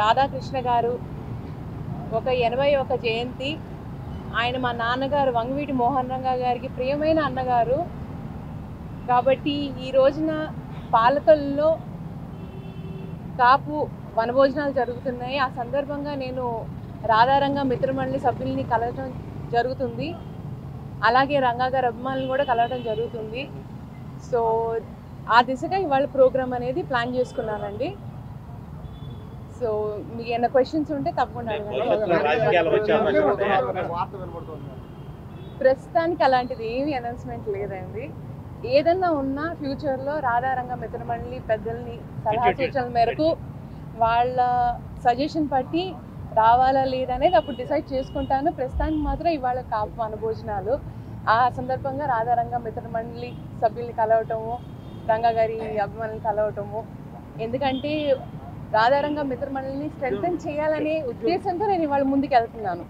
రాధాకృష్ణ గారు ఒక 81 జయంతి. ఆయన మా నాన్నగారు వంగవీటి మోహన్ రంగా గారికి ప్రియమైన అన్నగారు. కాబట్టి ఈ రోజున పాలకొల్లో కాపు వనభోజనాలు జరుగుతున్నాయి. ఆ సందర్భంగా నేను రాధారంగ మిత్రమండలి సభ్యుల్ని కలవడం జరుగుతుంది. అలాగే రంగా గారి అభిమానులు కూడా కలవడం జరుగుతుంది. సో ఆ దిశగా ఇవాళ ప్రోగ్రామ్ అనేది ప్లాన్ చేసుకున్నానండి. సో మీకు ఏమైనా క్వశ్చన్స్ ఉంటే తప్పకుండా ప్రస్తుతానికి అలాంటిది ఏమీ అనౌన్స్మెంట్ లేదండి. ఏదన్నా ఉన్నా ఫ్యూచర్లో రాధారంగ మిత్రమండలి పెద్దల్ని సలహా సూచనల మేరకు వాళ్ళ సజెషన్ బట్టి రావాలా లేదనేది అప్పుడు డిసైడ్ చేసుకుంటాను. ప్రస్తుతానికి మాత్రం ఇవాళ కాపు వనభోజనాలు. ఆ సందర్భంగా రాధారంగ మిత్రమండలి సభ్యుల్ని కలవటము, రంగా గారి అభిమానులు కలవటము. ఎందుకంటే రాధారంగ మిత్రమండలిని స్ట్రెంథెన్ చేయాలనే ఉద్దేశంతో నేను ఇవాళ ముందుకు వెళ్తున్నాను.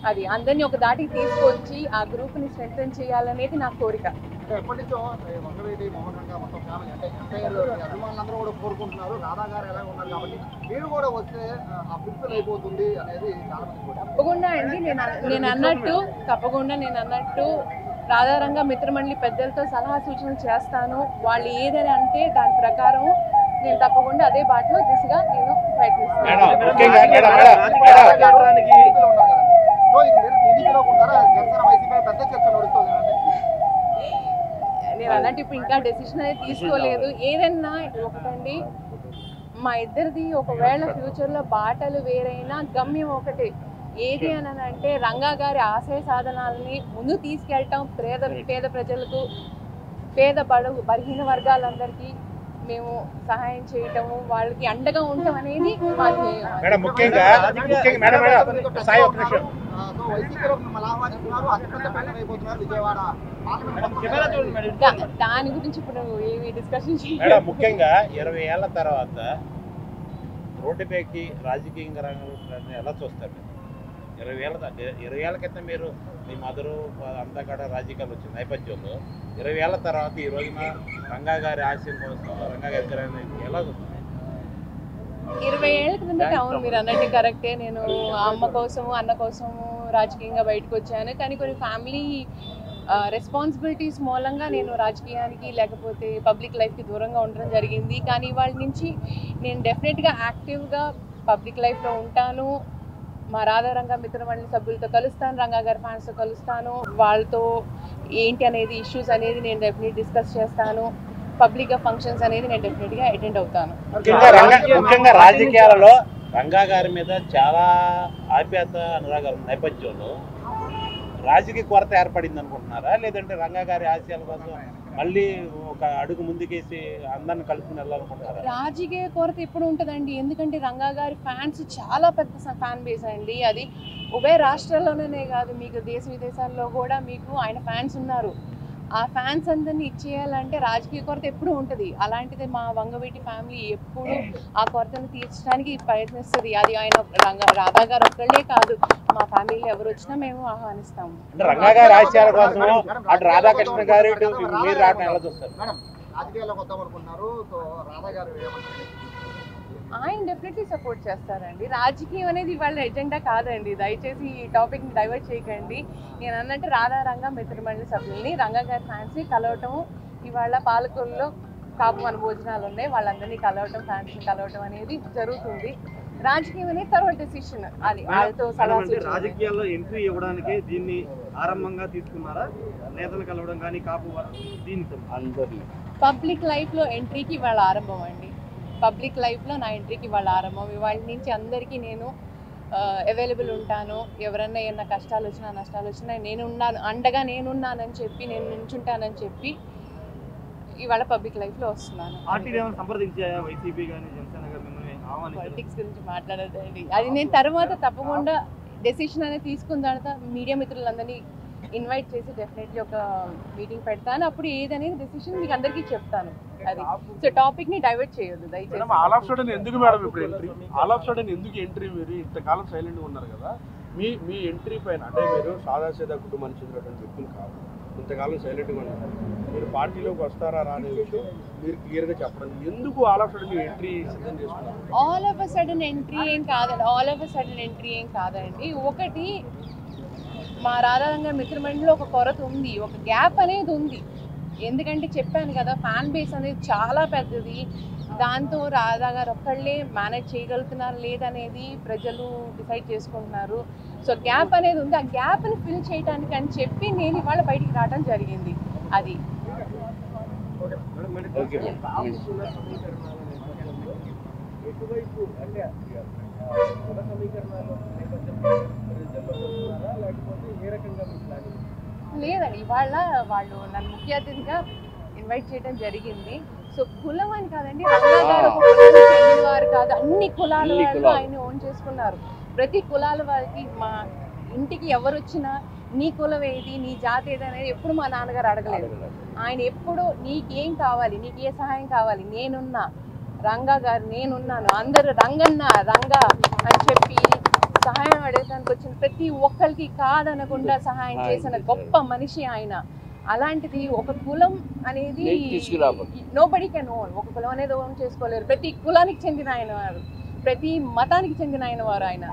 అది అందరినీ ఒక దాటికి తీసుకొచ్చి ఆ గ్రూప్ని స్ట్రెంథెన్ చేయాలనేది నా కోరిక. ఎప్పటి నుంచో వంగవీటి మోహన్ రంగా మొత్తం ఫ్యామిలీ అంటే అభిమానులందరూ కూడా కోరుకుంటున్నారు రాధా గారు ఎలా ఉన్నారు కాబట్టి మీరు కూడా వస్తే ఆ ఫుల్ఫిల్ అయిపోతుంది అనేది చాలా మంది. తప్పకుండా అండి. నేను అన్నట్టు రాధారంగ మిత్రమండలి పెద్దలతో సలహా సూచనలు చేస్తాను. వాళ్ళు ఏదని అంటే దాని ప్రకారం నేను తప్పకుండా అదే బాటలో దిశగా నేను ప్రయత్నిస్తాను. నేను అలాంటి ఇప్పుడు ఇంకా డెసిషన్ అనేది తీసుకోలేదు. ఏదన్నా ఒకటండి, మా ఇద్దరిది ఒకవేళ ఫ్యూచర్లో బాటలు వేరైనా గమ్యం ఒకటే. ఏది అని అంటే రంగా గారి ఆశయ సాధనాలని ముందు తీసుకెళ్ళటం, పేద ప్రజలకు, బలహీన వర్గాలందరికీ మేము సహాయం చేయటము, వాళ్ళకి అండగా ఉండటం అనేది మా ధ్యేయం. దాని గురించి ఇప్పుడు ఏమి డిస్కషన్ చేయాలి. ముఖ్యంగా 20 ఏళ్ల తర్వాత రోడ్డుపైకి రాజకీయంగా రంగంలో ఎలా చూస్తారు? 20 ఏళ్ల క్రితం మీరు మీ మదరు అంతా కూడా రాజకీయాలు వచ్చిన నేపథ్యంలో 20 ఏళ్ల తర్వాత ఈ రోజున రంగా గారి ఆశయం కోసం రంగా గారి ఎలా చూస్తారు? 20 ఏళ్ల క్రిందట అవును, మీరు అన్నట్టు కరెక్టే. నేను అమ్మ కోసము అన్న కోసము రాజకీయంగా బయటకు వచ్చాను. కానీ కొన్ని ఫ్యామిలీ రెస్పాన్సిబిలిటీస్ మూలంగా నేను రాజకీయానికి లేకపోతే పబ్లిక్ లైఫ్కి దూరంగా ఉండడం జరిగింది. కానీ వాళ్ళ నుంచి నేను డెఫినెట్గా యాక్టివ్గా పబ్లిక్ లైఫ్లో ఉంటాను. మా రాధారంగ మిత్రమండలి సభ్యులతో కలుస్తాను, రంగా గారి ఫ్యాన్స్తో కలుస్తాను. వాళ్ళతో ఏంటి అనేది ఇష్యూస్ అనేది నేను డెఫినెట్ డిస్కస్ చేస్తాను. పబ్లిక్గా ఫంక్షన్స్ అనేది నేను డెఫినెట్గా అటెండ్ అవుతాను. ముఖ్యంగా రాజకీయాలలో రంగా గారి మీద చాలా ఆప్యాయత అనురాగాల నేపథ్యంలో రాజకీయ కొరత ఏర్పడింది అనుకుంటున్నారా, లేదంటే రంగా గారి ఆశయాల కోసం మళ్ళీ ఒక అడుగు ముందుకేసి అందరిని కలుపుకుని వెళ్ళాలనుకుంటున్నారా? రాజకీయ కొరత ఎప్పుడు ఉంటుందండి. ఎందుకంటే రంగా గారి ఫ్యాన్స్ చాలా పెద్ద ఫ్యాన్ బేస్ అండి. అది ఉభయ రాష్ట్రాల్లోనే కాదు, మీకు దేశ విదేశాల్లో కూడా మీకు ఆయన ఫ్యాన్స్ ఉన్నారు. ఆ ఫ్యాన్స్ అందరినీ ఇచ్చేయాలంటే రాజకీయ కొరత ఎప్పుడు ఉంటుంది. అలాంటిది మా వంగవీటి ఫ్యామిలీ ఎప్పుడు ఆ కొరతను తీర్చడానికి ప్రయత్నిస్తుంది. అది ఆయన రాధా గారు ఒక్కళ్ళే కాదు, మా ఫ్యామిలీలో ఎవరు వచ్చినా మేము ఆహ్వానిస్తాము. రంగా గారి ఆశయాల కోసం అటు రాధాకృష్ణ గారు మీరు రావడం ఎలా చూస్తారు? ఆయన డెఫినెట్లీ సపోర్ట్ చేస్తారండి. రాజకీయం అనేది వాళ్ళ ఎజెండా కాదండి. దయచేసి ఈ టాపిక్ని డైవర్ట్ చేయకండి. నేను అన్నట్టు రాధారంగ మిత్రమండలి సభ్యుల్ని, రంగా గారి ఫ్యాన్స్ని కలవటము, ఇవాళ పాలకొల్లో కాపు వనభోజనాలు ఉన్నాయి, వాళ్ళందరినీ కలవటం, ఫ్యాన్స్ని కలవటం అనేది జరుగుతుంది. రాజకీయం అనేది తర్వాత డెసిషన్. అది వాళ్ళతో రాజకీయాల్లో ఎంట్రీ ఇవ్వడానికి దీన్ని ఆరంభంగా తీసుకున్నారా? నేతలు కలవడం కానీ కాపు దీనితో పబ్లిక్ లైఫ్లో ఎంట్రీకి వాళ్ళ ఆరంభం అండి. పబ్లిక్ లైఫ్లో నా ఎంట్రీకి వాళ్ళ ఆరంభం. ఇవాళ నుంచి అందరికీ నేను అవైలబుల్ ఉంటాను. ఎవరన్నా ఏమన్నా కష్టాలు వచ్చినా నష్టాలు వచ్చినా నేనున్నాను, అండగా నేనున్నానని చెప్పి, నేను నించుంటానని చెప్పి ఇవాళ పబ్లిక్ లైఫ్లో వస్తున్నాను. పాలిటిక్స్ గురించి మాట్లాడదండి, అది నేను తర్వాత తప్పకుండా డెసిషన్ అనేది తీసుకున్న తర్వాత మీడియా మిత్రులందరినీ ఇన్వైట్ చేసి డెఫినెట్లీ ఒక మీటింగ్ పెడతాను. అప్పుడు ఏదనేది డెసిషన్ మీకు అందరికీ చెప్తాను. అది సో టాపిక్ ని డైవర్ట్ చేయొద్దు దయచేసి. ఆల్ ఆఫ్ సడన్ ఎందుకు మేడం ఇప్పుడు ఎంట్రీ? ఆల్ ఆఫ్ సడన్ ఎందుకు ఎంట్రీ? మీరు ఇంతకాలం సైలెంట్గా ఉన్నారు కదా, మీ ఎంట్రీ పైన అంటే మీరు సాదాసీదా కుటుంబానికి చెందినటువంటి వ్యక్తులు కాదు, ఇంతకాలం సైలెంట్గా ఉన్నారు. మీరు పార్టీలోకి వస్తారా రానే విషయం మీరు క్లియర్గా చెప్పడం, ఎందుకు ఆల్ ఆఫ్ సడన్ ఎంట్రీ సిద్ధం చేసుకున్నారు? All of a sudden entry ఏం కాదండి, all of a sudden entry ఏం కాదండి. ఒకటి, మా రాధారంగ మిత్రమండలిలో ఒక కొరత ఉంది, ఒక గ్యాప్ అనేది ఉంది. ఎందుకంటే చెప్పాను కదా, ఫ్యాన్ బేస్ అనేది చాలా పెద్దది. దాంతో రాధా గారు ఒక్కళ్ళే మేనేజ్ చేయగలుగుతున్నారు లేదనేది ప్రజలు డిసైడ్ చేసుకుంటున్నారు. సో గ్యాప్ అనేది ఉంది, ఆ గ్యాప్ని ఫిల్ చేయడానికి అని చెప్పి నేను ఇవాళ బయటికి రావడం జరిగింది. అది ఎటువైపు అంటే కుల సమీకరణాలు లేకపోతే ఏ రకంగా లేదండి, ఇవాళ వాళ్ళు నన్ను ముఖ్య అతిథిగా ఇన్వైట్ చేయడం జరిగింది. సో కులం అని కాదండి, రంగా గారు ఒక కులానికి చెందినవారు కాదు, అన్ని కులాల వాళ్ళు ఆయన ఓన్ చేసుకున్నారు. ప్రతి కులాల వారికి మా ఇంటికి ఎవరు వచ్చినా నీ కులం ఏది, నీ జాతి ఏది అనేది ఎప్పుడు మా నాన్నగారు అడగలేదు. ఆయన ఎప్పుడు నీకేం కావాలి, నీకు ఏ సహాయం కావాలి, నేనున్నా, రంగా గారు నేనున్నాను, అందరూ రంగన్న రంగా అని చెప్పి సహాయం అడగడానికి వచ్చిన ప్రతి ఒక్కరికి కాదనకుండా సహాయం చేసిన గొప్ప మనిషి ఆయన. అలాంటిది ఒక కులం అనేది నోబడీ కెన్ ఓన్, ఒక కులం అనేది ఓన్ చేసుకోలేరు. ప్రతి కులానికి చెందిన ఆయన వారు, ప్రతి మతానికి చెందిన ఆయన వారు ఆయన.